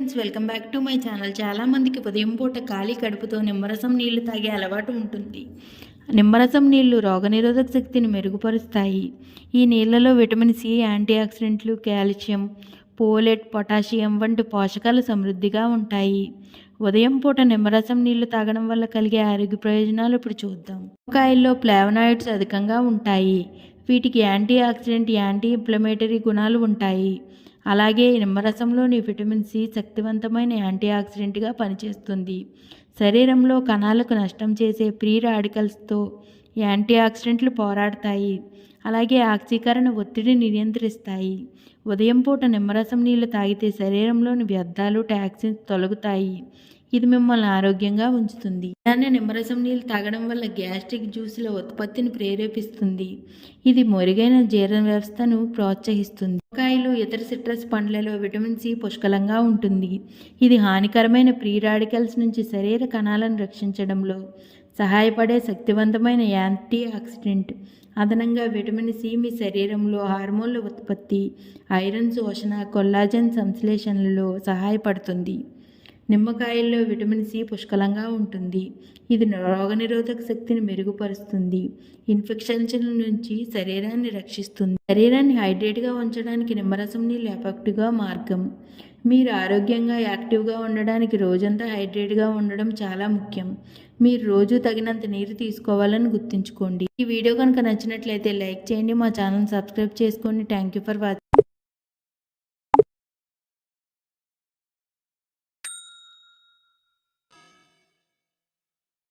Friends, welcome back to my channel. చాలామందికి ఉదయం పూట ఖాళీ కడుపుతో నిమ్మరసం నీళ్లు తాగే అలవాటు ఉంటుంది. నిమ్మరసం నీళ్లు రోగనిరోధక శక్తిని మెరుగుపరుస్తాయి. ఈ నీళ్లలో విటమిన్ సి, యాంటీ ఆక్సిడెంట్లు, కాల్షియం, ఫోలేట్, పొటాషియం వంటి పోషకాలు సమృద్ధిగా ఉంటాయి. ఉదయం పూట నిమ్మరసం నీళ్లు తాగడం వల్ల కలిగే ఆరోగ్య ప్రయోజనాలు ఇప్పుడు చూద్దాం. నిమ్మకాయల్లో ఫ్లావనాయిడ్స్ అధికంగా ఉంటాయి. వీటికి యాంటీ ఆక్సిడెంట్, యాంటీ ఇన్ఫ్లమేటరీ గుణాలు ఉంటాయి. అలాగే నిమ్మరసంలోని విటమిన్ సి శక్తివంతమైన యాంటీ ఆక్సిడెంట్గా పనిచేస్తుంది. శరీరంలో కణాలకు నష్టం చేసే ఫ్రీ రాడికల్స్తో యాంటీ ఆక్సిడెంట్లు పోరాడతాయి. అలాగే ఆక్సీకరణ ఒత్తిడిని నియంత్రిస్తాయి. ఉదయం పూట నిమ్మరసం నీళ్లు తాగితే శరీరంలోని వ్యర్థాలు, టాక్సిన్స్ తొలగుతాయి. ఇది మిమ్మల్ని ఆరోగ్యంగా ఉంచుతుంది. ఇలానే నిమ్మరసం నీళ్ళు తాగడం వల్ల గ్యాస్ట్రిక్ జ్యూసుల ఉత్పత్తిని ప్రేరేపిస్తుంది. ఇది మెరుగైన జీర్ణ వ్యవస్థను ప్రోత్సహిస్తుంది. నిమ్మకాయలు, ఇతర సిట్రస్ పండ్లలో విటమిన్ సి పుష్కలంగా ఉంటుంది. ఇది హానికరమైన ఫ్రీ రాడికల్స్ నుంచి శరీర కణాలను రక్షించడంలో సహాయపడే శక్తివంతమైన యాంటీ ఆక్సిడెంట్. అదనంగా విటమిన్ సి మీ శరీరంలో హార్మోన్ల ఉత్పత్తి, ఐరన్ శోషణ, కొల్లాజెన్ సంశ్లేషణలలో సహాయపడుతుంది. నిమ్మకాయల్లో విటమిన్ సి పుష్కలంగా ఉంటుంది. ఇది రోగనిరోధక శక్తిని మెరుగుపరుస్తుంది. ఇన్ఫెక్షన్ల నుంచి శరీరాన్ని రక్షిస్తుంది. శరీరాన్ని హైడ్రేట్గా ఉంచడానికి నిమ్మరసం నీళ్ళు ఎఫెక్టివ్గా మార్గం. మీరు ఆరోగ్యంగా, యాక్టివ్గా ఉండడానికి రోజంతా హైడ్రేట్గా ఉండడం చాలా ముఖ్యం. మీరు రోజు తగినంత నీరు తీసుకోవాలని గుర్తుంచుకోండి. ఈ వీడియో కనుక నచ్చినట్లయితే లైక్ చేయండి, మా ఛానల్ సబ్స్క్రైబ్ చేసుకోండి. Thank you for watching.